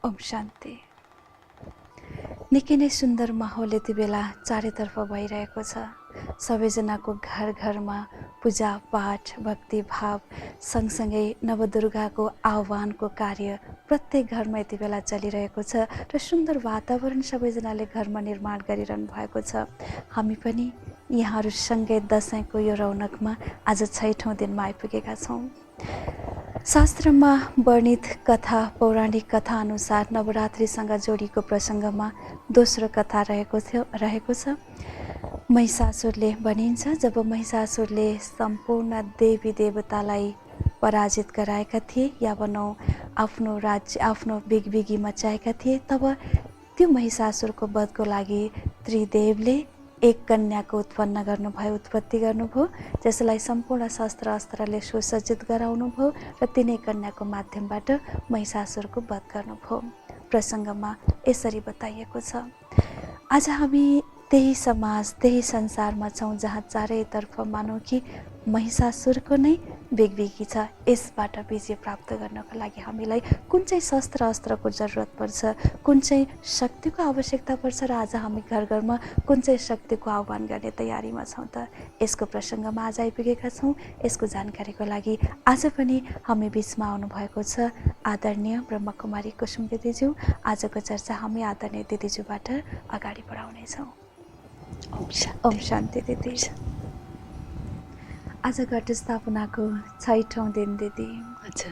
ओम शान्ति। निकै नै सुन्दर माहौल यति बेला चारैतर्फ भइरहेको छ। सबैजनाको घर घरमा पूजा पाठ भक्ति भाव सँगसँगै नवदुर्गाको आह्वानको कार्य प्रत्येक घरमा यति बेला चलिरहेको छ र सुन्दर वातावरण सबैजनाले घरमा निर्माण गरिरहनु भएको छ। हामी पनि यहाँहरूसँगै दशैंको यो रौनकमा आज 6औं दिनमा आइपुगेका छौँ। शास्त्रमा वर्णित कथा पौराणिक कथा अनुसार नवरात्रिसँग जोडिएको प्रसङ्गमा दोस्रो कथा रहेको छ। महिषासुरले भनिन्छ, जब महिषासुरले सम्पूर्ण देवी देवतालाई पराजित गराएका थिए या भनौँ आफ्नो राज्य आफ्नो बिगबिगी मचाएका थिए, तब त्यो महिषासुरको वधको लागि त्रिदेवले एक कन्याको उत्पत्ति गर्नुभयो, जसलाई सम्पूर्ण शस्त्र अस्त्रले सुसज्जित गराउनुभयो र तिनै कन्याको माध्यमबाट महिषासुरको वध गर्नुभयो। प्रसङ्गमा यसरी बताइएको छ। आज हामी त्यही समाज त्यही संसारमा छौँ जहाँ चारैतर्फ मानौँ कि महिषासुरको नै बिगबिगी छ। यसबाट विजय प्राप्त गर्नको लागि हामीलाई कुन चाहिँ शस्त्र अस्त्रको जरुरत पर्छ, कुन चाहिँ शक्तिको आवश्यकता पर्छ र आज हामी घर घरमा कुन चाहिँ शक्तिको आह्वान गर्ने तयारीमा छौँ त यसको प्रसङ्गमा आज आइपुगेका छौँ। यसको जानकारीको लागि आज पनि हामी बिचमा आउनुभएको छ आदरणीय ब्रह्मकुमारी कुसुम दिदीज्यू। आजको चर्चा हामी आदरणीय दिदीज्यूबाट अगाडि बढाउनेछौँ। ओम शान्ति दिदी। आज घटस्थापनाको 6औं दिन दिदी। अच्छा,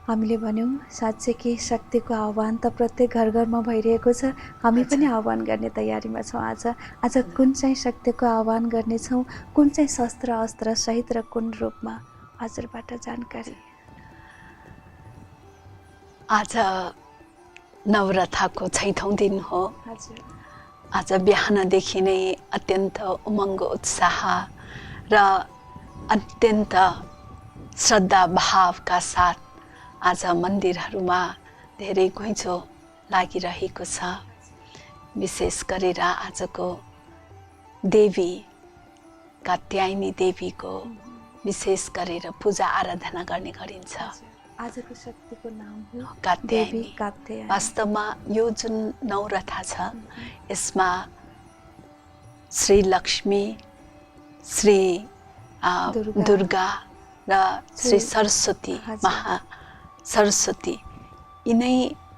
हामीले भन्यौँ साँच्चै कि शक्तिको आह्वान त प्रत्येक घर घरमा भइरहेको छ। हामी पनि आह्वान गर्ने तयारीमा छौँ। आज कुन चाहिँ शक्तिको आह्वान गर्नेछौँ, कुन चाहिँ शस्त्र अस्त्र सहित र कुन रूपमा, हजुरबाट जानकारी। आज नवरथाको 6औं दिन हो। हजुर। आज बिहानदेखि नै अत्यन्त उमङ्ग उत्साह र अत्यन्त श्रद्धा भावका साथ आज मन्दिरहरूमा धेरै घुइँचो लागिरहेको छ। विशेष गरेर आजको देवी कात्यायनी देवीको विशेष गरेर पूजा आराधना गर्ने गरिन्छ। आजको शक्तिको नाम हो कात्यायनी। वास्तवमा यो जुन नवरथा छ यसमा श्री लक्ष्मी, श्री दुर्गा र श्री सरस्वती सरस्वती यिनै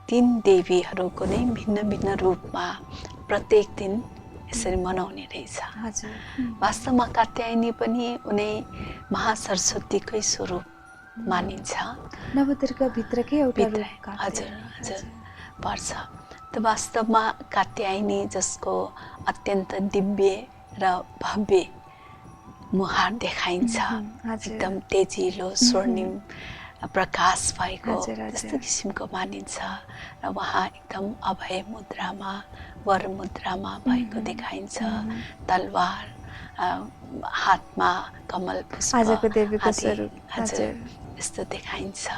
तीन देवीहरूको नै भिन्न भिन्न रूपमा प्रत्येक दिन यसरी मनाउने रहेछ। वास्तवमा कात्यायनी पनि उनै महासरस्वतीकै स्वरूप मानिन्छ। नवदुर्गा भित्रकै एउटा रूप। हजुर पर्छ। त वास्तवमा कात्यायनी जसको अत्यन्त दिव्य र भव्य मुहार देखाइन्छ, एकदम तेजिलो स्वर्णिम प्रकाश भएको त्यस्तो किसिमको मानिन्छ र उहाँ एकदम अभय मुद्रामा वर मुद्रामा भएको देखाइन्छ। तलवार हातमा कमल पुष्प, आजको देवीको स्वरूप हजुर यस्तो देखाइन्छ।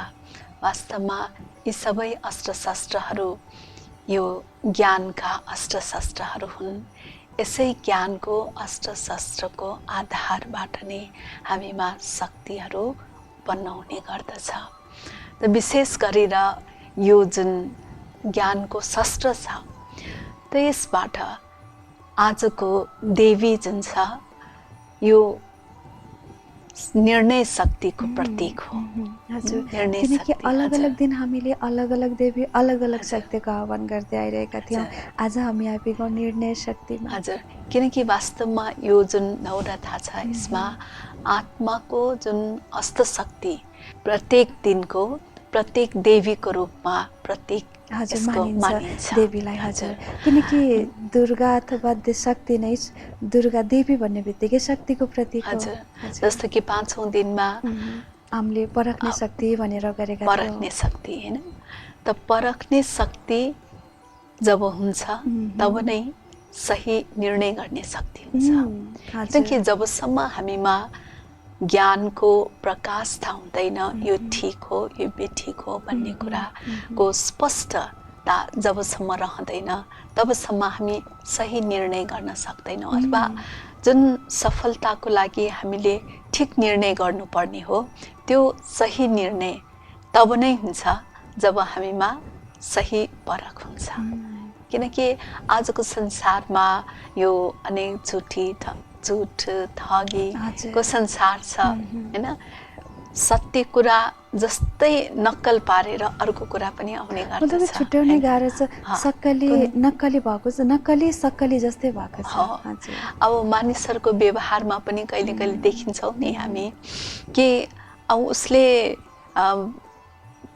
वास्तवमा यी सबै अस्त्रशस्त्रहरू यो ज्ञानका अस्त्रशस्त्रहरू हुन्। यसै ज्ञानको अस्त्रशस्त्रको आधारबाट नै हामीमा शक्तिहरू उत्पन्न हुने गर्दछ। त विशेष गरेर यो जुन ज्ञानको शस्त्र छ त यसबाट आजको देवी जुन छ यो निर्णय शक्तिको प्रतीक हो। हजुर, किनकि अलग अलग दिन हामीले अलग अलग देवी अलग अलग शक्तिको आह्वान गर्दै आइरहेका थियौँ। आज हामी आइपुगौँ निर्णय शक्तिमा। हजुर, किनकि वास्तवमा यो जुन नवरथा छ यसमा आत्माको जुन अष्टशक्ति प्रत्येक दिनको प्रत्येक देवीको रूपमा प्रत्येक मानिन्छ देवीलाई। हजुर, किनकि दुर्गा अथवा शक्ति नै दुर्गा देवी भन्ने बित्तिकै शक्तिको प्रतीक हो। हजुर, जस्तो कि 5औं दिनमा हामीले परख्ने शक्ति भनेर गरेका थियौँ। परख्ने शक्ति हैन त परख्ने शक्ति जब हुन्छ तब नै सही निर्णय गर्ने शक्ति हुन्छ। किनकि जबसम्म हामीमा ज्ञानको प्रकाश थाहा हुँदैन यो ठिक हो यो बेठिक हो भन्ने कुराको स्पष्टता जबसम्म रहँदैन तबसम्म हामी सही निर्णय गर्न सक्दैनौँ। अथवा जुन सफलताको लागि हामीले ठिक निर्णय गर्नुपर्ने हो त्यो सही निर्णय तब नै हुन्छ जब हामीमा सही परख हुन्छ। किनकि आजको संसारमा यो अनेक झुट ठगीको संसार छ हैन। सत्य कुरा जस्तै नक्कल पारेर अर्को कुरा पनि आउने गर्दछ। मतलब छुट्याउनै गाह्रो छ। सक्कली नक्कली भएको छ, नक्कली सक्कली जस्तै भएको छ। अब मानिसहरूको व्यवहारमा पनि कहिले कहिले देखिन्छौँ नि हामी कि अब उसले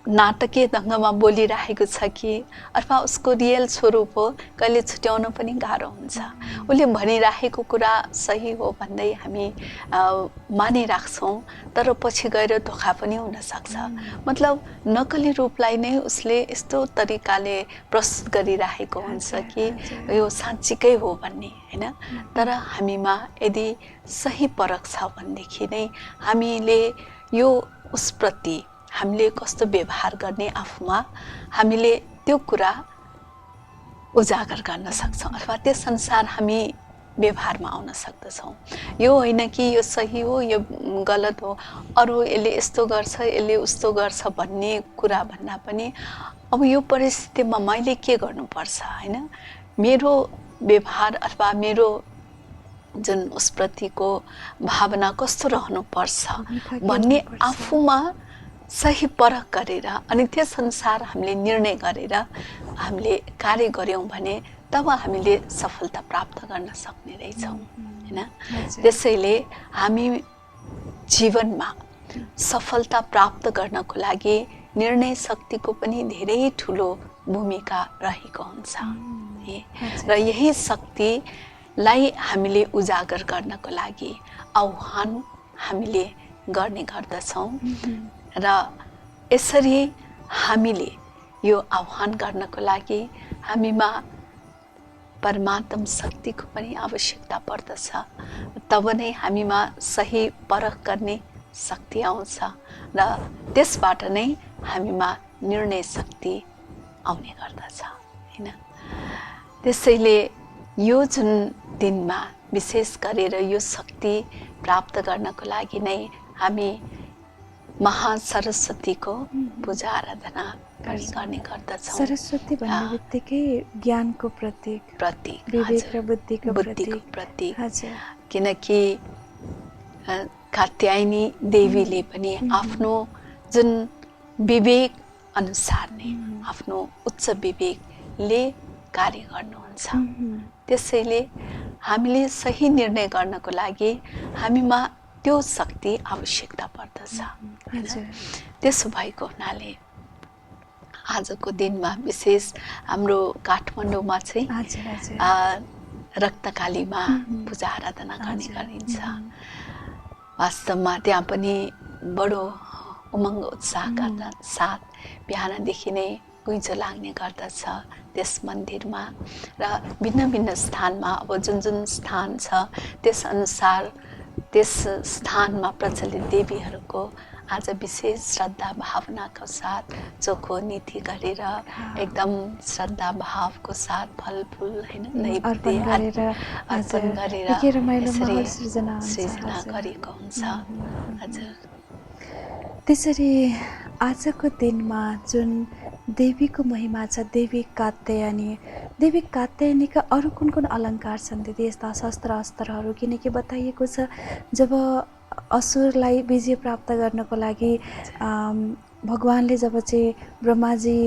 नाटकीय ढङ्गमा बोलिरहेको छ कि अथवा उसको रियल स्वरूप हो, कहिले छुट्याउन पनि गाह्रो हुन्छ। उसले भनिरहेको कुरा सही हो भन्दै हामी मानिराख्छौँ, तर पछि गएर धोका पनि हुनसक्छ। मतलब नक्कली रूपलाई नै उसले यस्तो तरिकाले प्रस्तुत गरिरहेको हुन्छ कि यो साँच्चीकै हो भन्ने हैन। तर हामीमा यदि सही परख छ भनेदेखि नै हामीले यो उसप्रति हामीले कस्तो व्यवहार गर्ने आफूमा हामीले त्यो कुरा उजागर गर्न सक्छौँ अथवा त्यस अनुसार हामी व्यवहारमा आउन सक्दछौँ। यो होइन कि यो सही हो, यो गलत हो, अरू यसले यस्तो गर्छ, यसले उस्तो गर्छ भन्ने कुरा भन्दा पनि अब यो परिस्थितिमा मैले के गर्नुपर्छ हैन, मेरो व्यवहार अथवा मेरो जुन उसप्रतिको भावना कस्तो रहनुपर्छ भन्ने आफूमा सही परख गरेर अनि त्यस अनुसार हामीले निर्णय गरेर हामीले कार्य गर्यौँ भने तब हामीले सफलता प्राप्त गर्न सक्ने रहेछौँ हैन। त्यसैले हामी जीवनमा सफलता प्राप्त गर्नको लागि निर्णय शक्तिको पनि धेरै ठुलो भूमिका रहेको हुन्छ र यही शक्तिलाई हामीले उजागर गर्नको लागि आह्वान हामीले गर्ने गर्दछौँ र यसरी हामीले यो आह्वान गर्नको लागि हामीमा परमात्म शक्तिको पनि आवश्यकता पर्दछ। तब नै हामीमा सही परख गर्ने शक्ति आउँछ र त्यसबाट नै हामीमा निर्णय शक्ति आउने गर्दछ हैन। त्यसैले यो जुन दिनमा विशेष गरेर यो शक्ति प्राप्त गर्नको लागि नै हामी महासरस्वतीको पूजा आराधना पनि गर्ने गर्दछौँ। सरस्वती भन्ने बित्तिकै ज्ञानको प्रतीक, विवेक र बुद्धिको प्रतीक। किनकि कात्यायनी देवीले पनि आफ्नो जुन विवेक अनुसार नै आफ्नो उच्च विवेकले कार्य गर्नुहुन्छ। त्यसैले हामीले सही निर्णय गर्नको लागि हामीमा त्यो शक्ति आवश्यकता पर्दछ। त्यसो भएको हुनाले आजको दिनमा विशेष हाम्रो काठमाडौँमा चाहिँ रक्तकालीमा पूजा आराधना गर्ने गरिन्छ। वास्तवमा त्यहाँ पनि बडो उमङ्ग उत्साहका साथ बिहानदेखि नै घुइँचो लाग्ने गर्दछ त्यस मन्दिरमा र भिन्न भिन्न स्थानमा अब जुन जुन स्थान छ त्यस अनुसार त्यस स्थानमा प्रचलित देवीहरूको आज विशेष श्रद्धा भावनाको साथ चोखो नीति गरेर एकदम श्रद्धा भावको साथ फलफुल हैन नैवेद्य अर्पण गरेर सृजना गरेको हुन्छ। हजुर, त्यसरी आजको दिनमा जुन देवीको महिमा छ, देवी कात्यायनीका अरू कुन कुन अलङ्कार छन् दिदी, यस्ता शस्त्र अस्त्रहरू? किनकि बताइएको छ जब असुरलाई विजय प्राप्त गर्नको लागि भगवानले जब चाहिँ ब्रह्माजी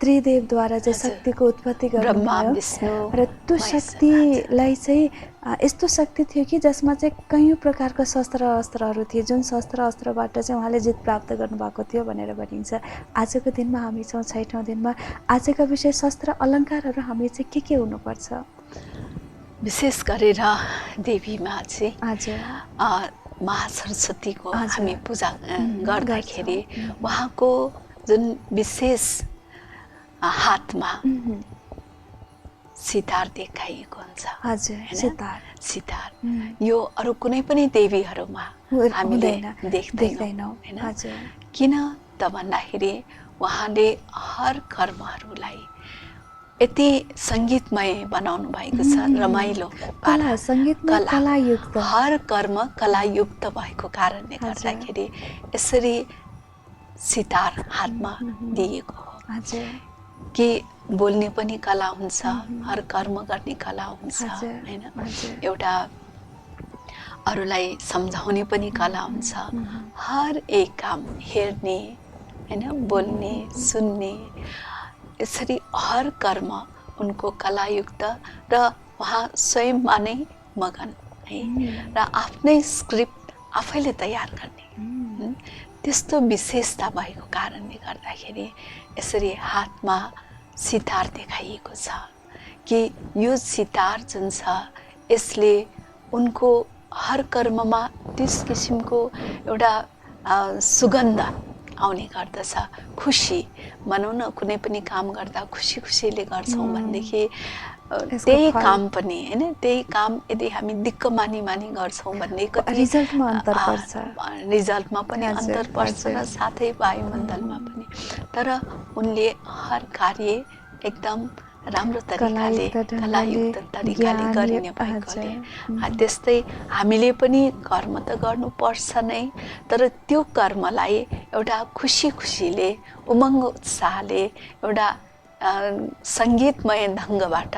त्रिदेवद्वारा चाहिँ शक्तिको उत्पत्ति गर्नुभयो र त्यो शक्तिलाई चाहिँ यस्तो शक्ति थियो कि जसमा चाहिँ कयौँ प्रकारका शस्त्र अस्त्रहरू थिए, जुन शस्त्र अस्त्रबाट चाहिँ उहाँले जित प्राप्त गर्नुभएको थियो भनेर भनिन्छ। आजको दिनमा हामी छौँ 6औँ दिनमा, आजका विषय शस्त्र अलङ्कारहरू हामी चाहिँ के हुनुपर्छ? विशेष गरेर देवीमा चाहिँ महासरस्वतीको हामी पूजा गर्दाखेरि उहाँको जुन विशेष हातमा सितार देखाइएको हुन्छ। सितार यो अरू कुनै पनि देवीहरूमा हामीले देख्दैनौँ हैन। किन त भन्दाखेरि उहाँले हर कर्महरूलाई यति सङ्गीतमय बनाउनु भएको छ, रमाइलो कलायुक्त, हर कर्म कलायुक्त भएको कारणले गर्दाखेरि यसरी सितार हातमा दिएको हो। कि बोल्ने पनि कला हुन्छ, हर कर्म गर्ने कला हुन्छ हैन, एउटा अरूलाई सम्झाउने पनि कला हुन्छ, हर एक काम हेर्ने हैन, बोल्ने, सुन्ने, यसरी हर कर्म उनको कलायुक्त र उहाँ स्वयंमा नै मगन है र आफ्नै स्क्रिप्ट आफैले तयार गर्ने त्यस्तो विशेषता भएको कारणले गर्दाखेरि यसरी हातमा सितार देखाइएको छ कि यो सितार जुन छ यसले उनको हर कर्ममा त्यस किसिमको एउटा सुगन्ध आउने गर्दछ। खुसी भनौँ न, कुनै पनि काम गर्दा खुसी खुसीले गर्छौँ भनेदेखि त्यही काम पनि हैन, त्यही काम यदि हामी दिक्क मानी मानी गर्छौँ भने कति रिजल्टमा अन्तर पर्छ, रिजल्टमा पनि अन्तर पर्छ र साथै वायुमण्डलमा पनि। तर उनले हर कार्य एकदम राम्रो तरिकाले कलायुक्त तरिकाले गरिने भएकोले त्यस्तै हामीले पनि कर्म त गर्नुपर्छ नै, तर त्यो कर्मलाई एउटा खुसी खुसीले उमङ्ग उत्साहले एउटा सङ्गीतमय ढङ्गबाट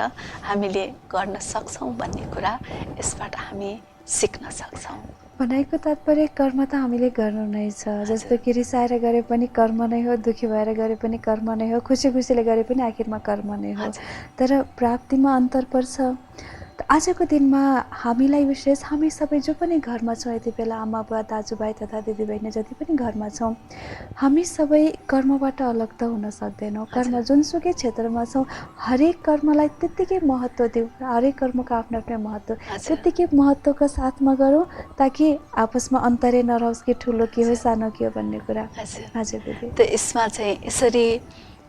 हामीले गर्न सक्छौँ भन्ने कुरा यसबाट हामी सिक्न सक्छौँ। भनाइको तात्पर्य कर्म त हामीले गर्नु नै छ, जस्तो कि रिसाएर गरे पनि कर्म नै हो, दुःखी भएर गरे पनि कर्म नै हो, खुसी खुसीले गरे पनि आखिरमा कर्म नै हो, तर प्राप्तिमा अन्तर पर्छ। आजको दिनमा हामीलाई विशेष हामी सबै जो पनि घरमा छौँ यति बेला, आमा बुवा दाजुभाइ तथा दिदीबहिनी जति पनि घरमा छौँ, हामी सबै कर्मबाट अलग त हुन सक्दैनौँ। कर्म जुनसुकै क्षेत्रमा छौँ हरेक कर्मलाई त्यत्तिकै महत्त्व दिउँ, हरेक कर्मको आफ्नो आफ्नै महत्त्व, त्यत्तिकै महत्त्वको साथमा गरौँ ताकि आपसमा अन्तरै नरहोस् कि ठुलो के हो सानो के हो भन्ने कुरा। हजुर दिदी, त यसमा चाहिँ यसरी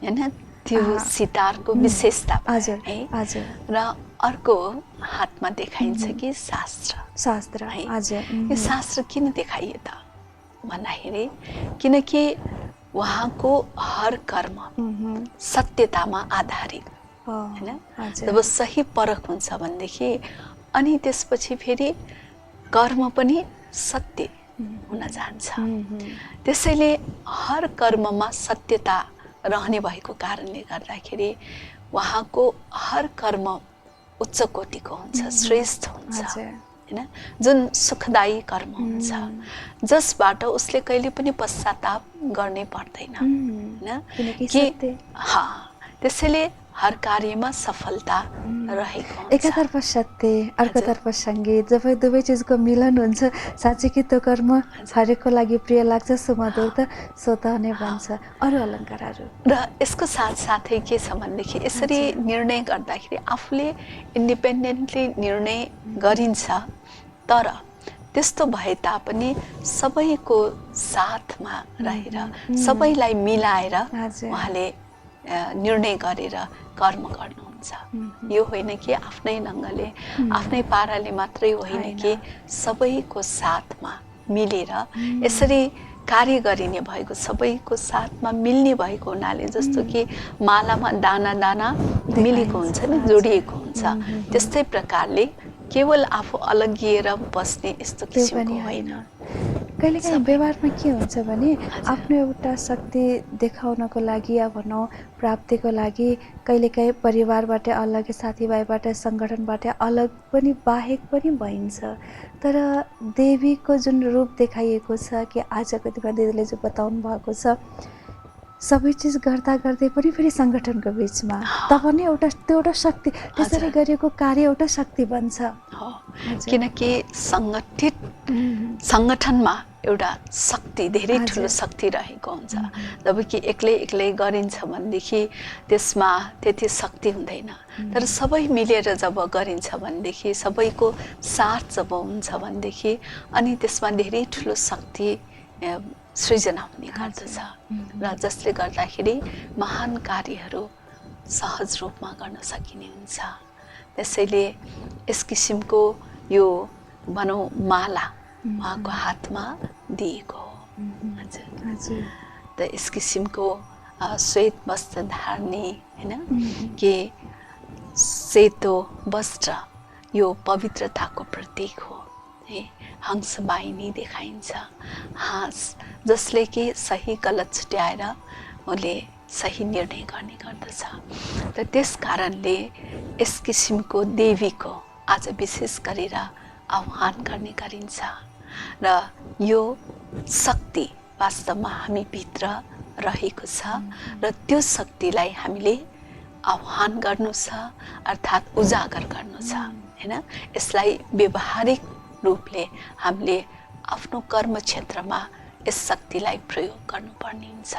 हैन त्यो सितारको विशेषता है र अर्को हातमा देखाइन्छ कि शास्त्र है। यो शास्त्र किन देखाइयो त भन्दाखेरि किनकि उहाँको हर कर्म सत्यतामा आधारित हैन। जब सही परख हुन्छ भनेदेखि अनि त्यसपछि फेरि कर्म पनि सत्य हुन जान्छ। त्यसैले हर कर्ममा सत्यता रहने भएको कारणले गर्दाखेरि उहाँको हर कर्म उच्च कोटिको हुन्छ, श्रेष्ठ हुन्छ हैन, जुन सुखदायी कर्म हुन्छ, जसबाट उसले कहिले पनि पश्चाताप गर्ने पर्दैन हैन कि त्यसैले हर कार्यमा सफलता रहेको हुन्छ। एकातर्फ सत्य, अर्कोतर्फ सङ्गीत, जब दुवै चिजको मिलन हुन्छ साँच्चै कि त्यो कर्म हरेकको लागि प्रिय लाग्छ, सुमधुर त स्वतः नै बन्छ। अरू अलङ्कारहरू र यसको साथसाथै के छ भनेदेखि यसरी निर्णय गर्दाखेरि आफूले इन्डिपेन्डेन्टली निर्णय गरिन्छ, तर त्यस्तो भए तापनि सबैको साथमा रहेर सबैलाई मिलाएर उहाँले निर्णय गरेर कर्म गर्नुहुन्छ। यो होइन कि आफ्नै ढङ्गले आफ्नै पाराले मात्रै होइन कि सबैको साथमा मिलेर यसरी कार्य गरिने भएको, सबैको साथमा मिल्ने भएको हुनाले, जस्तो कि मालामा दाना दाना मिलेको हुन्छ नि, जोडिएको हुन्छ, त्यस्तै प्रकारले केवल आफू अलग्गिएर बस्ने यस्तो किसिमको होइन। कहिलेकाहीँ व्यवहारमा के हुन्छ भने आफ्नो एउटा शक्ति देखाउनको लागि या भनौँ प्राप्तिको लागि कहिलेकाहीँ परिवारबाट अलग, साथीभाइबाट, सङ्गठनबाट अलग पनि बाहेक पनि भइन्छ। तर देवीको जुन रूप देखाइएको छ कि आजको दिनमा दिदीले जो बताउनु भएको छ, सबै चिज गर्दा गर्दै पनि फेरि सङ्गठनको बिचमा तब पनि त्यो एउटा शक्ति, त्यसरी गरिएको कार्य एउटा शक्ति बन्छ। किनकि सङ्गठित सङ्गठनमा एउटा शक्ति, धेरै ठुलो शक्ति रहेको हुन्छ। जबकि एक्लै एक्लै गरिन्छ भनेदेखि त्यसमा त्यति शक्ति हुँदैन, तर सबै मिलेर जब गरिन्छ भनेदेखि, सबैको साथ जब हुन्छ भनेदेखि अनि त्यसमा धेरै ठुलो शक्ति सृजना हुने गर्दछ र जसले गर्दाखेरि महान कार्यहरू सहज रूपमा गर्न सकिने हुन्छ। त्यसैले यस किसिमको यो भनौँ माला उहाँको हातमा दिएको हो। हजुर, त यस किसिमको श्वेत वस्त्र धार्ने हैन कि सेतो वस्त्र यो पवित्रताको प्रतीक हो। हंस बाहिनी देखाइन्छ, हाँस जसले कि सही गलत छुट्याएर उसले सही निर्णय गर्ने गर्दछ। र त्यस कारणले यस किसिमको देवीको आज विशेष गरेर आह्वान गर्ने गरिन्छ र यो शक्ति वास्तवमा हामी भित्र रहेको छ र त्यो शक्तिलाई हामीले आह्वान गर्नु छ, अर्थात् उजागर गर्नु छ हैन। यसलाई व्यवहारिक रूपले हामीले आफ्नो कर्म क्षेत्रमा यस शक्तिलाई प्रयोग गर्नुपर्ने हुन्छ।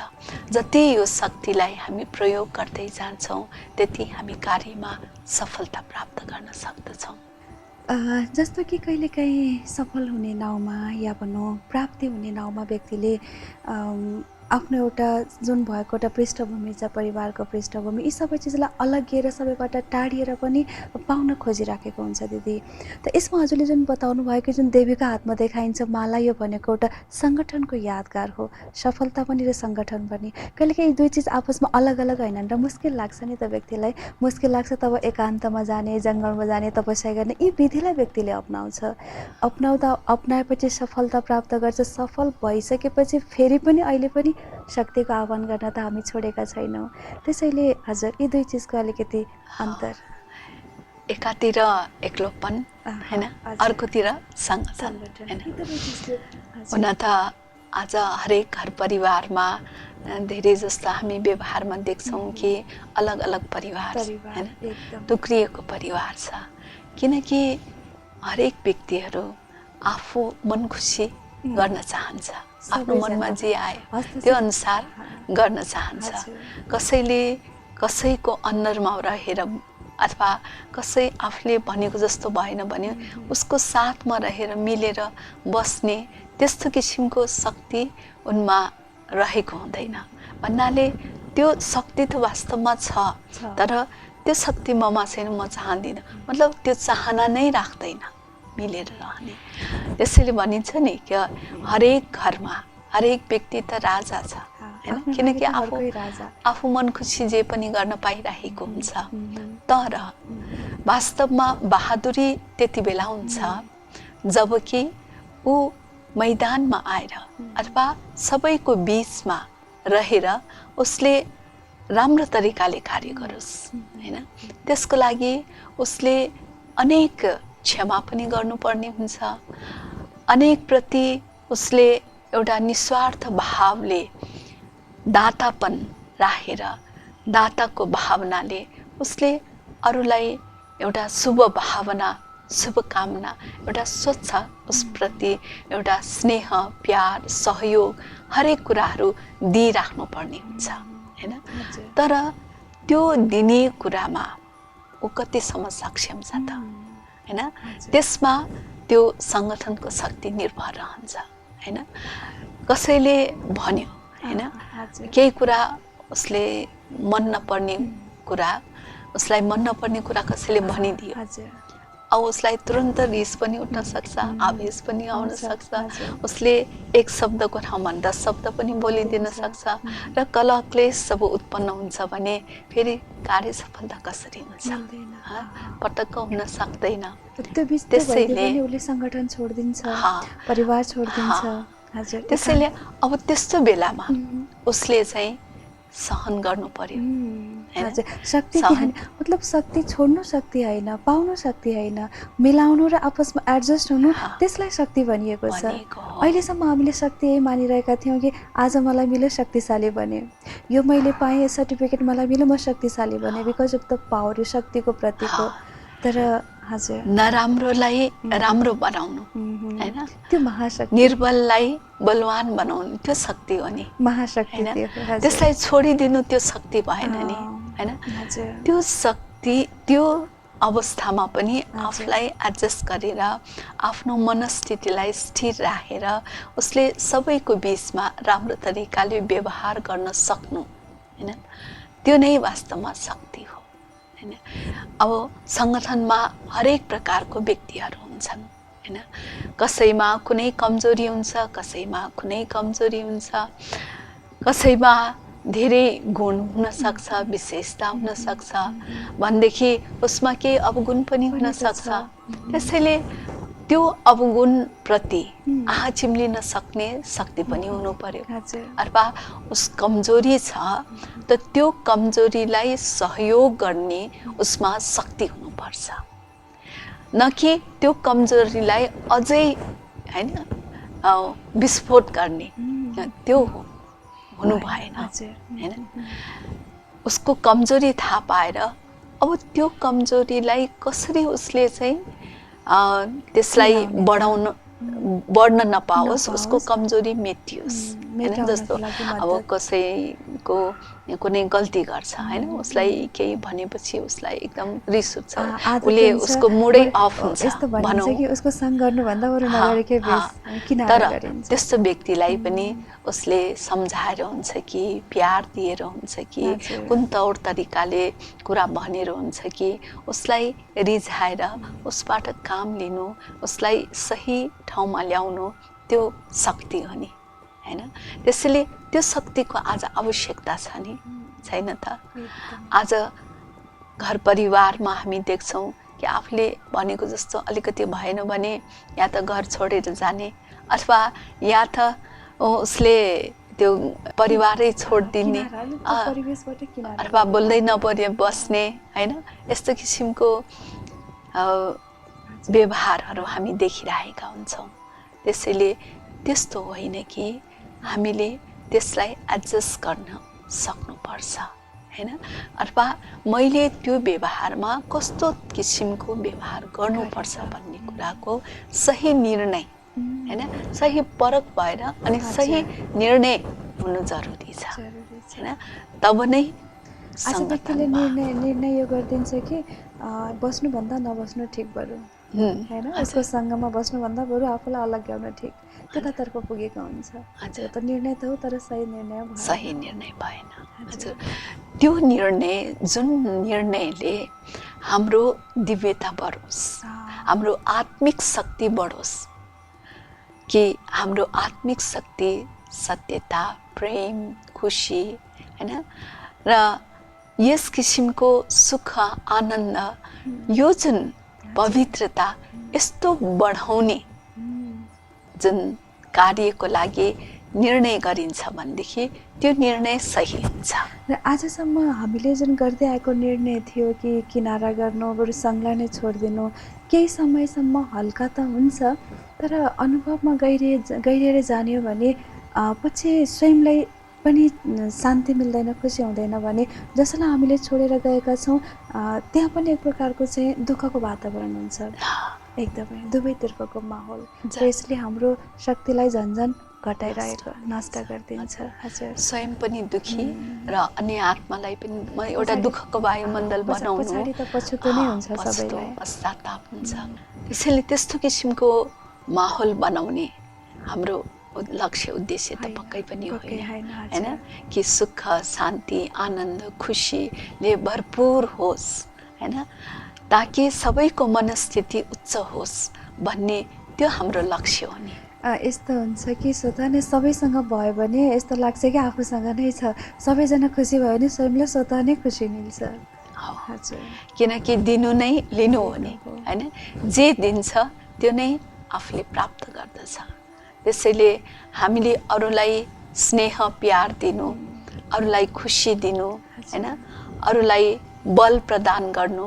जति यो शक्तिलाई हामी प्रयोग गर्दै जान्छौँ त्यति हामी कार्यमा सफलता प्राप्त गर्न सक्दछौँ। जस्तो कि कहिलेकाहीँ सफल हुने नाउँमा या भनौँ प्राप्ति हुने नाउँमा व्यक्तिले आफ्नो एउटा जुन भएको एउटा पृष्ठभूमि छ, परिवारको पृष्ठभूमि, यी सबै चिजलाई अलग्गिएर सबैबाट टाढिएर पनि पाउन खोजिराखेको हुन्छ दिदी। त यसमा हजुरले जुन बताउनु भयो कि जुन देवीको हातमा देखाइन्छ माला, यो भनेको एउटा सङ्गठनको यादगार हो, सफलता पनि र सङ्गठन पनि। कहिलेकाहीँ दुई चिज आपसमा अलग अलग होइनन् र मुस्किल लाग्छ नि त व्यक्तिलाई, मुस्किल लाग्छ तब एकान्तमा जाने, जङ्गलमा जाने, तपस्या गर्ने, यी विधिलाई व्यक्तिले अप्नाएपछि सफलता प्राप्त गर्छ। सफल भइसकेपछि फेरि पनि अहिले पनि शक्तिको आह्वान गर्न त हामी छोडेका छैनौँ। त्यसैले हजुर यी दुई चिजको अलिकति अन्तर। एकातिर एक्लोपन हैन, अर्कोतिर सङ्गठन हैन। हुन त आज हरेक घर परिवारमा धेरै जस्तो हामी व्यवहारमा देख्छौँ कि अलग अलग परिवार हैन, टुक्रिएको परिवार छ। किनकि हरेक व्यक्तिहरू आफू मन खुसी गर्न चाहन्छ, आफ्नो मनमा जे आयो त्यो अनुसार गर्न चाहन्छ। कसैले कसैको अन्डरमा रहेर अथवा कसै आफूले भनेको जस्तो भएन भने उसको साथमा रहेर मिलेर बस्ने त्यस्तो किसिमको शक्ति उनमा रहेको हुँदैन। भन्नाले त्यो शक्ति त वास्तवमा छ, तर त्यो शक्ति ममा छैन, म चाहदिनँ, मतलब त्यो चाहना नै राख्दैन मिलेर रहने। त्यसैले भनिन्छ नि कि हरेक घरमा हरेक व्यक्ति त राजा छ हैन, किनकि आफू मन खुसी जे पनि गर्न पाइरहेको हुन्छ। तर वास्तवमा बहादुरी त्यति बेला हुन्छ जबकि ऊ मैदानमा आएर अथवा सबैको बीचमा रहेर उसले राम्रो तरिकाले कार्य गरोस् हैन। त्यसको लागि उसले अनेक क्षमा पनि गर्नुपर्ने हुन्छ, अनेक प्रति उसले एउटा निस्वार्थ भावले दातापन राखेर दाताको भावनाले उसले अरूलाई एउटा शुभ भावना, शुभकामना, एउटा स्वच्छ उसप्रति एउटा स्नेह, प्यार, सहयोग हरेक कुराहरू दिइराख्नु पर्ने हुन्छ हैन। तर त्यो दिने कुरामा ऊ कतिसम्म सक्षम छ त हैन, त्यसमा त्यो सङ्गठनको शक्ति निर्भर रहन्छ हैन। कसैले भन्यो हैन, केही कुरा उसले मन नपर्ने कुरा, उसलाई मन नपर्ने कुरा कसैले भनिदियो, अब उसलाई तुरन्त रिस पनि उठ्न सक्छ, आवेश पनि आउन सक्छ। उसले एक शब्दको ठाउँमा 10 शब्द पनि बोलिदिन सक्छ र कलह क्लेश जब उत्पन्न हुन्छ भने फेरि कार्य सफलता कसरी हुन्छ, पटक्क हुन सक्दैन। त्यसैले उसले सङ्गठन छोडिदिन्छ, परिवार छोडिदिन्छ। त्यसैले अब त्यस्तो बेलामा उसले चाहिँ सहन गर्नु पर्यो। शक्ति मतलब शक्ति छोड्नु शक्ति होइन, पाउनु शक्ति होइन, मिलाउनु र आपसमा एडजस्ट हुनु, त्यसलाई शक्ति भनिएको छ। अहिलेसम्म हामीले शक्ति यही मानिरहेका थियौँ कि आज मलाई मिल्यो शक्तिशाली बने, यो मैले पाएँ, यो सर्टिफिकेट मलाई मिल्यो म शक्तिशाली बने, बिकज अफ द पावर, यो शक्तिको प्रतीक हो। तर हजुर नराम्रोलाई राम्रो बनाउनु हैन, त्यो महाशक्ति, निर्बललाई बलवान बनाउनु त्यो शक्ति हो नि, महाशक्ति हैन। त्यसलाई छोडिदिनु त्यो शक्ति भएन नि हैन। त्यो शक्ति त्यो अवस्थामा पनि आफूलाई एडजस्ट गरेर आफ्नो मनस्थितिलाई स्थिर राखेर उसले सबैको बीचमा राम्रो तरिकाले व्यवहार गर्न सक्नु हैन, त्यो नै वास्तवमा शक्ति हो हैन। अब सङ्गठनमा हरेक प्रकारको व्यक्तिहरू हुन्छन् हैन, कसैमा कुनै कमजोरी हुन्छ, कसैमा कुनै कमजोरी हुन्छ, कसैमा धेरै गुण हुन सक्छ, विशेषता हुन सक्छ भनेदेखि उसमा केही अवगुण पनि हुन सक्छ। त्यसैले त्यो अवगुण प्रति आँखा चिम्लिन सक्ने शक्ति पनि हुनु पर्यो। अथवा उस कमजोरी छ त त्यो कमजोरीलाई सहयोग गर्ने उसमा शक्ति हुनुपर्छ, न कि त्यो कमजोरीलाई अझै हैन विस्फोट गर्ने त्यो हुनु भएन हैन। उसको कमजोरी थाहा पाएर अब त्यो कमजोरीलाई कसरी उसले चाहिँ त्यसलाई बढ्न नपाओस्, उसको कमजोरी मेटियोस् हैन। जस्तो अब कसैको कुनै गल्ती गर्छ हैन, उसलाई केही भनेपछि उसलाई एकदम रिस उठ्छ, उसले उसको मुडै अफ हुन्छ भनौँ, उसको सँग गर्नुभन्दा बरु नगरेकै बेस किन गरिन्छ। त्यस्तो व्यक्तिलाई पनि उसले सम्झाएर हुन्छ कि प्यार दिएर हुन्छ कि कुन तौर तरिकाले कुरा भनेर हुन्छ कि उसलाई रिझाएर उसबाट काम लिनु, उसलाई सही ठाउँमा ल्याउनु त्यो शक्ति हो नि हैन। त्यसैले त्यो शक्तिको आज आवश्यकता छ नि, छैन त? आज घर परिवारमा हामी देख्छौँ कि आफूले भनेको जस्तो अलिकति भएन भने या त घर छोडेर जाने अथवा या त उसले त्यो परिवारै छोडिदिने अथवा बोल्दै नपरे बस्ने हैन। यस्तो किसिमको व्यवहारहरू हामी देखिरहेका हुन्छौँ। त्यसैले त्यस्तो होइन कि हामीले त्यसलाई एडजस्ट गर्न सक्नुपर्छ हैन। अथवा मैले त्यो व्यवहारमा कस्तो किसिमको व्यवहार गर्नुपर्छ भन्ने कुराको सही निर्णय हैन, सही परख भएर अनि सही निर्णय हुनु जरुरी छ हैन। तब नै आज व्यक्तिले निर्णय यो गरिदिन्छ कि बस्नुभन्दा नबस्नु ठिक बरु हैन, उसको सँगमा बस्नुभन्दा बरु आफूलाई अलग ल्याउनु ठिक, त्यतातर्फ पुगेको हुन्छ। हजुर, त निर्णय त हो तर सही निर्णय भएन। सही निर्णय भएन। हजुर, त्यो निर्णय जुन निर्णयले हाम्रो दिव्यता बढोस्, हाम्रो आत्मिक शक्ति बढोस्, कि हाम्रो आत्मिक शक्ति सत्यता, प्रेम, खुसी हैन र यस किसिमको सुख आनन्द यो जुन पवित्रता यस्तो बढाउने जुन कार्यको लागि निर्णय गरिन्छ भनेदेखि त्यो निर्णय सही हुन्छ। र आजसम्म हामीले जुन गर्दै आएको निर्णय थियो कि किनारा गर्नु बरु सँगलाई नै छोडिदिनु, केही समयसम्म हल्का त हुन्छ तर अनुभवमा गहिरिएर जाने हो भने पछि स्वयंलाई पनि शान्ति मिल्दैन, खुसी हुँदैन भने जसलाई हामीले छोडेर गएका छौँ त्यहाँ पनि एक प्रकारको चाहिँ दुःखको वातावरण हुन्छ एकदमै दुवैतर्फको माहौल, यसले हाम्रो शक्तिलाई झन्झन घटाइरहेको नष्ट गरिदिन्छ। हजुर, स्वयं पनि दुखी र अन्य आत्मालाई पनि एउटा दुःखको वायुमण्डल बनाउनु, पछाडि त पछुतो नै हुन्छ सबैलाई, पश्चाताप हुन्छ। त्यसैले त्यस्तो किसिमको माहौल बनाउने हाम्रो लक्ष्य उद्देश्य त पक्कै पनि होइन हैन, कि सुख शान्ति आनन्द खुसीले भरपूर होस् हैन, ताकि सबैको मनस्थिति उच्च होस् भन्ने त्यो हाम्रो लक्ष्य हो नि। यस्तो हुन्छ कि स्वतः नै सबैसँग भयो भने यस्तो लाग्छ कि आफूसँग नै छ, सबैजना खुसी भयो भने स्वयंलाई स्वतः नै खुसी मिल्छ। हजुर, किनकि दिनु नै लिनु हो नि हैन, जे दिन्छ त्यो नै आफूले प्राप्त गर्दछ। त्यसैले हामीले अरूलाई स्नेह प्यार दिनु, अरूलाई खुसी दिनु हैन, अरूलाई बल प्रदान गर्नु,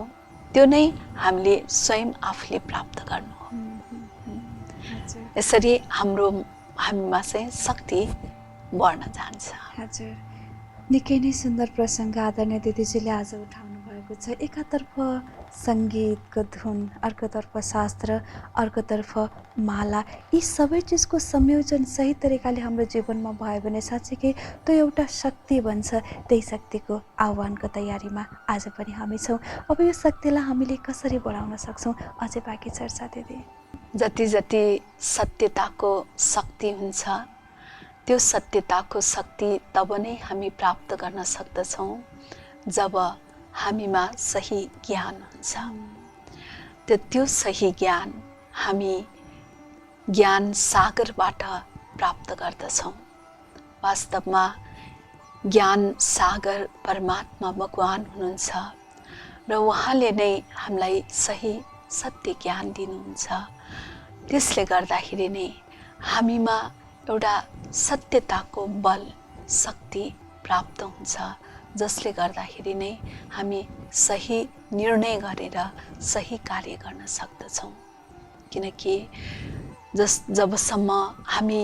त्यो नै हामीले स्वयं आफूले प्राप्त गर्नु हो। यसरी हामीमा चाहिँ शक्ति बढ्न जान्छ। हजुर, निकै नै सुन्दर प्रसङ्ग आदरणीय दिदीजीले आज उठाउनु भएको छ। एकातर्फ सङ्गीतको धुन, अर्कोतर्फ शास्त्र, अर्कोतर्फ माला, यी सबै चिजको संयोजन सही तरिकाले हाम्रो जीवनमा भयो भने साँच्चीकै त्यो एउटा शक्ति बन्छ। त्यही शक्तिको आह्वानको तयारीमा आज पनि हामी छौँ। अब यो शक्तिलाई हामीले कसरी बढाउन सक्छौँ अझै बाँकी चर्चा दिदी। जति जति सत्यताको शक्ति हुन्छ त्यो सत्यताको शक्ति तब नै हामी प्राप्त गर्न सक्दछौँ जब हामीमा सही ज्ञान हुन्छ। त्यो सही ज्ञान हामी ज्ञान सागरबाट प्राप्त गर्दछौँ। वास्तवमा ज्ञान सागर परमात्मा भगवान हुनुहुन्छ र उहाँले नै हामीलाई सही सत्य ज्ञान दिनुहुन्छ। त्यसले गर्दाखेरि नै हामीमा एउटा सत्यताको बल शक्ति प्राप्त हुन्छ, जसले गर्दाखेरि नै हामी सही निर्णय गरेर सही कार्य गर्न सक्दछौँ। किनकि जबसम्म हामी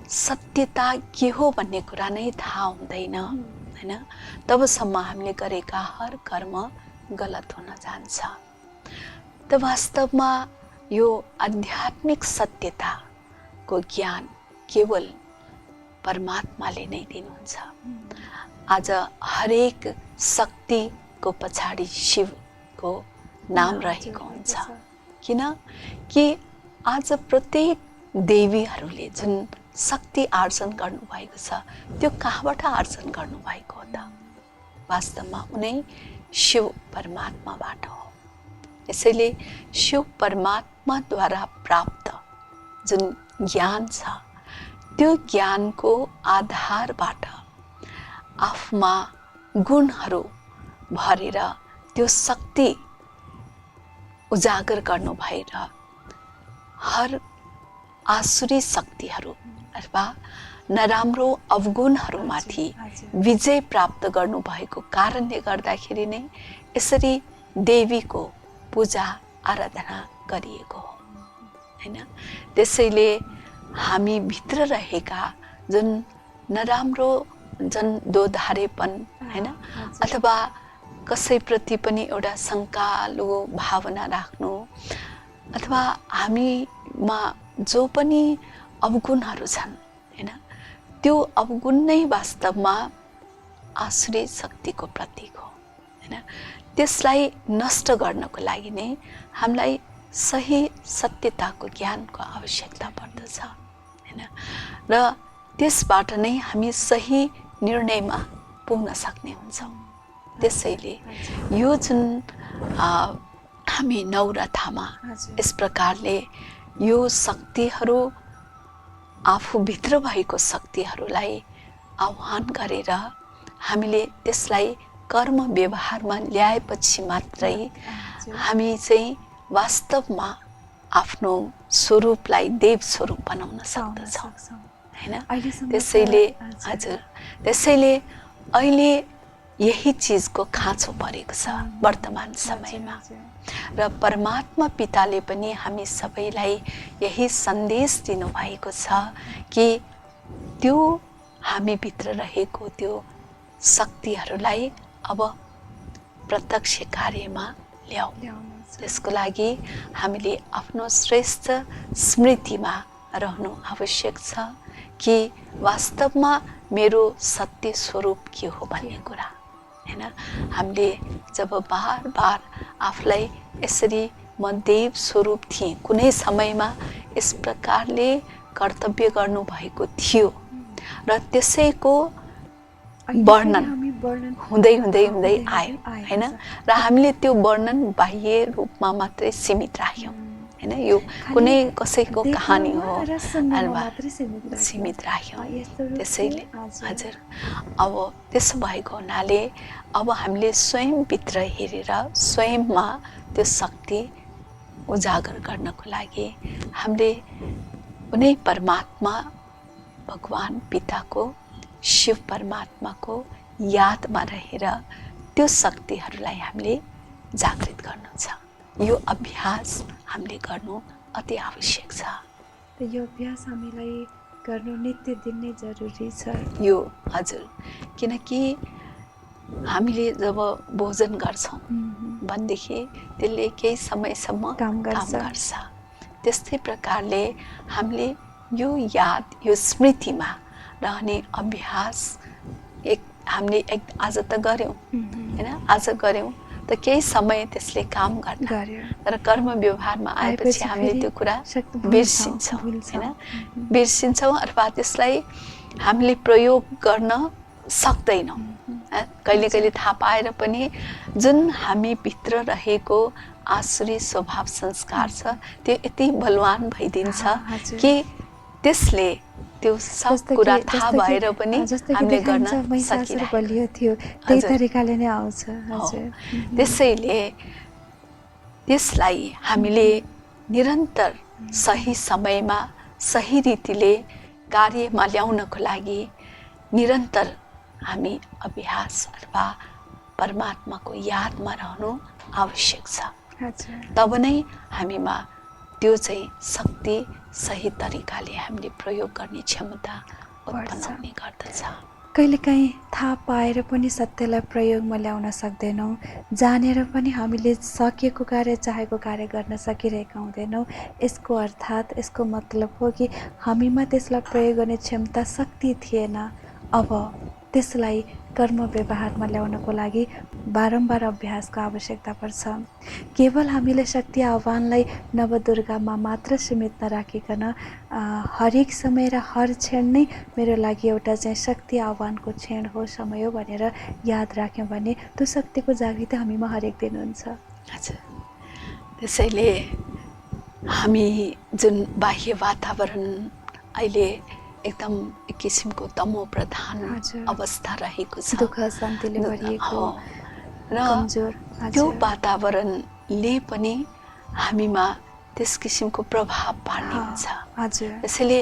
सत्यता के हो भन्ने कुरा नै थाहा हुँदैन हैन, तबसम्म हामीले गरेका हर कर्म गलत हुन जान्छ। त वास्तवमा यो आध्यात्मिक सत्यताको ज्ञान केवल परमात्माले नै दिनुहुन्छ। आज हरेक शक्तिको पछाडि शिवको नाम रहेको हुन्छ। किन कि आज प्रत्येक देवीहरूले जुन शक्ति आर्जन गर्नुभएको छ, त्यो कहाँबाट आर्जन गर्नुभएको हो त? वास्तवमा उनै शिव परमात्माबाट हो। यसैले शिव परमात्माद्वारा प्राप्त जुन ज्ञान छ, त्यो ज्ञानको आधारबाट आफूमा गुणहरू भरेर त्यो शक्ति उजागर गर्नु भएर हर आसुरी शक्तिहरू अथवा नराम्रो अवगुणहरूमाथि विजय प्राप्त गर्नुभएको कारणले गर्दाखेरि नै यसरी देवीको पूजा आराधना गरिएको हो हैन। त्यसैले हामी भित्र रहेका जुन नराम्रो जुन दोधारेपन हैन, अथवा कसैप्रति पनि एउटा शङ्कालु भावना राख्नु, अथवा हामीमा जो पनि अवगुणहरू छन् हैन, त्यो अवगुण नै वास्तवमा आसुरी शक्तिको प्रतीक हो हैन। त्यसलाई नष्ट गर्नको लागि नै हामीलाई सही सत्यताको ज्ञानको आवश्यकता पर्दछ हैन, र त्यसबाट नै हामी सही निर्णयमा पुग्न सक्ने हुन्छौँ। त्यसैले यो जुन हामी नवरथामा यस प्रकारले यो शक्तिहरू आफूभित्र भएको शक्तिहरूलाई आह्वान गरेर हामीले त्यसलाई कर्म व्यवहारमा ल्याएपछि मात्रै हामी चाहिँ वास्तवमा आफ्नो स्वरूपलाई देव स्वरूप बनाउन सक्दछौँ हैन। त्यसैले हजुर, त्यसैले अहिले यही चिजको खाँचो परेको छ वर्तमान समयमा, र परमात्मा पिताले पनि हामी सबैलाई यही सन्देश दिनुभएको छ कि त्यो हामीभित्र रहेको त्यो शक्तिहरूलाई अब प्रत्यक्ष कार्यमा ल्याऊ। त्यसको लागि हामीले आफ्नो श्रेष्ठ स्मृतिमा रहनु आवश्यक छ कि वास्तवमा मेरो सत्य स्वरूप के हो भन्ने कुरा हैन। हामीले जब बार बार आफूलाई यसरी म देव स्वरूप थिएँ, कुनै समयमा यस प्रकारले कर्तव्य गर्नुभएको थियो र त्यसैको वर्णन हुँदै हुँदै हुँदै आयो हैन, र हामीले त्यो वर्णन बाह्य रूपमा मात्रै सीमित राख्यौँ हैन। यो कुनै कसैको कहानी हो अथवा सीमित राख्यौँ। त्यसैले हजुर, अब त्यसो भएको हुनाले अब हामीले स्वयंभित्र हेरेर स्वयंमा त्यो शक्ति उजागर गर्नको लागि हामीले उनै परमात्मा भगवान पिताको, शिव परमात्माको यादमा रहेर त्यो शक्तिहरूलाई हामीले जागृत गर्नु छ। यो अभ्यास हामीले गर्नु अति आवश्यक छ। यो अभ्यास हामीलाई गर्नु नित्य दिन नै जरुरी छ यो। हजुर, किनकि हामीले जब भोजन गर्छौँ भनेदेखि त्यसले केही समयसम्म काम गर्छ। त्यस्तै प्रकारले हामीले यो याद, यो स्मृतिमा रहने अभ्यास हामीले आज त गऱ्यौँ हैन, आज गऱ्यौँ त केही समय त्यसले काम गर्यो, तर कर्म व्यवहारमा आएपछि हामीले त्यो कुरा बिर्सिन्छौँ हैन, बिर्सिन्छौँ अथवा त्यसलाई हामीले प्रयोग गर्न सक्दैनौँ। कहिले कहिले थाहा पाएर पनि जुन हामी भित्र रहेको आसुरी स्वभाव संस्कार छ त्यो यति बलवान भइदिन्छ कि त्यसले त्यो सब कुरा थाहा भएर पनि हामीले गर्न सकिरहेको थियो, त्यही तरिकाले नै आउँछ। त्यसैले त्यसलाई हामीले निरन्तर सही समयमा सही रीतिले कार्यमा ल्याउनको लागि निरन्तर हामी अभ्यास अथवा परमात्माको यादमा रहनु आवश्यक छ। तब नै हामीमा त्यो चाहिँ शक्ति सही तरिकाले हामीले प्रयोग गर्ने क्षमता उत्पन्न हुने गर्दछ। कहिलेकाहीँ थाहा पाएर पनि सत्यलाई प्रयोगमा ल्याउन सक्दैनौँ, जानेर पनि हामीले सकेको कार्य चाहेको कार्य गर्न सकिरहेका हुँदैनौँ। यसको अर्थात् यसको मतलब हो कि हामीमा त्यसलाई प्रयोग गर्ने क्षमता शक्ति थिएन। अब त्यसलाई कर्म व्यवहारमा ल्याउनको लागि बारम्बार अभ्यासको आवश्यकता पर्छ। केवल हामीले शक्ति आह्वानलाई नवदुर्गामा मात्र सीमित नराखिकन हरेक समय र हर क्षण नै मेरो लागि एउटा चाहिँ शक्ति आह्वानको क्षण हो, समय हो भनेर याद राख्यौँ भने त्यो शक्तिको जागृति हामीमा हरेक दिन हुन्छ। हजुर, त्यसैले हामी जुन बाह्य वातावरण अहिले एकदम एक किसिमको तमो प्रधान अवस्था रहेको छ, दुःख शान्तिले भरिएको र कमजोर, त्यो वातावरणले पनि हामीमा त्यस किसिमको प्रभाव पार्ने हुन्छ। त्यसैले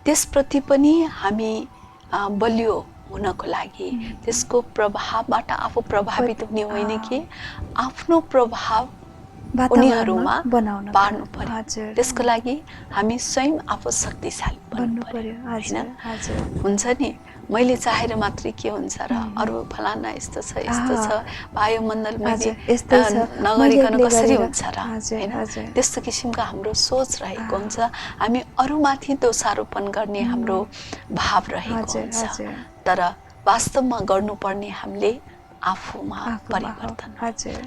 त्यसप्रति पनि हामी बलियो हुनको लागि त्यसको प्रभावबाट आफू प्रभावित हुने होइन कि आफ्नो प्रभाव उनीहरूमा पार्नु पर्यो। त्यसको लागि हामी स्वयं आफू शक्तिशाली बन्नु पर्यो हैन। हुन्छ नि, मैले चाहेर मात्रै के हुन्छ र अरू फलाना यस्तो छ यस्तो छ वायुमण्डल मैले नगरिकन कसरी हुन्छ र हैन। त्यस्तो किसिमको हाम्रो सोच रहेको हुन्छ। हामी अरूमाथि दोषारोपण गर्ने हाम्रो भाव रहेको हुन्छ। तर वास्तवमा गर्नुपर्ने हामीले आफूमा परिवर्तन।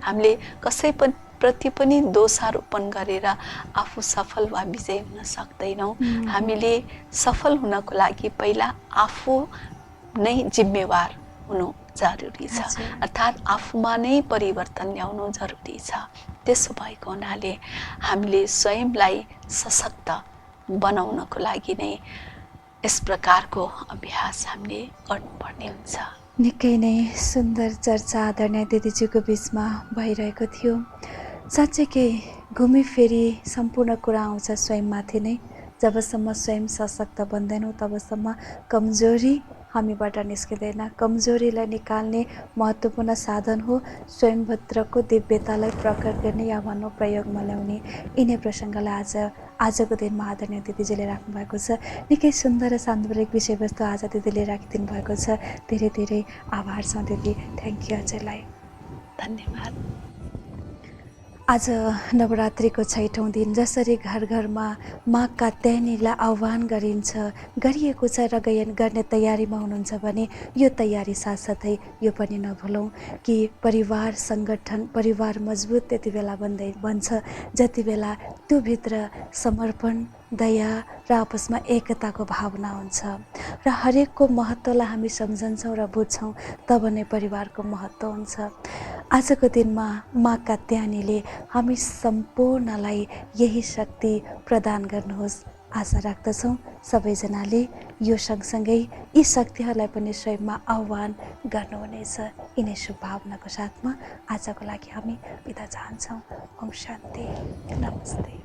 हामीले कसै प्रति पनि दोषारोपण गरेर आफू सफल वा विजय हुन सक्दैनौँ। हामीले सफल हुनको लागि पहिला आफू नै जिम्मेवार हुनु जरुरी छ, अर्थात् आफूमा नै परिवर्तन ल्याउनु जरुरी छ। त्यसो भएको हुनाले हामीले स्वयंलाई सशक्त बनाउनको लागि नै यस प्रकारको अभ्यास हामीले गर्नुपर्ने हुन्छ। निकै नै सुन्दर चर्चा आदरणीय दिदीजीको बिचमा भइरहेको थियो। साँच्चै के घुमिफेरी सम्पूर्ण कुरा आउँछ स्वयंमाथि नै। जबसम्म स्वयं सशक्त बन्दैनौँ तबसम्म कमजोरी हामीबाट निस्किँदैन। कमजोरीलाई निकाल्ने महत्त्वपूर्ण साधन हो स्वयंभित्रको दिव्यतालाई प्रकट गर्ने या भनौँ प्रयोगमा ल्याउने। यिनै प्रसङ्गलाई आजको दिनमा आदरणीय दिदीजीले राख्नुभएको छ। निकै सुन्दर र सान्दर्भिक विषयवस्तु आज दिदीले राखिदिनु भएको छ। धेरै धेरै आभार छ दिदी, थ्याङ्क यू हजुरलाई। धन्यवाद। आज नवरात्रिको 6औं दिन जसरी घर घरमा माँ कात्यायनीलाई आह्वान गरिएको छ र गर्ने तयारीमा हुनुहुन्छ भने यो तयारी साथसाथै यो पनि नभुलौँ कि परिवार सङ्गठन, परिवार मजबुत त्यति बेला बन्छ जति बेला त्यो भित्र समर्पण, दया र आपसमा एकताको भावना हुन्छ र हरेकको महत्त्वलाई हामी सम्झन्छौँ र बुझ्छौँ, तब नै परिवारको महत्त्व हुन्छ। आजको दिनमा माँ कात्यायनीले हामी सम्पूर्णलाई यही शक्ति प्रदान गर्नुहोस् आशा राख्दछौँ। सबैजनाले यो सँगसँगै यी शक्तिहरूलाई पनि स्वयंमा आह्वान गर्नुहुनेछ। यिनै शुभभावनाको साथमा आजको लागि हामी बिदा चाहन्छौँ। ओम शान्ति, नमस्ते।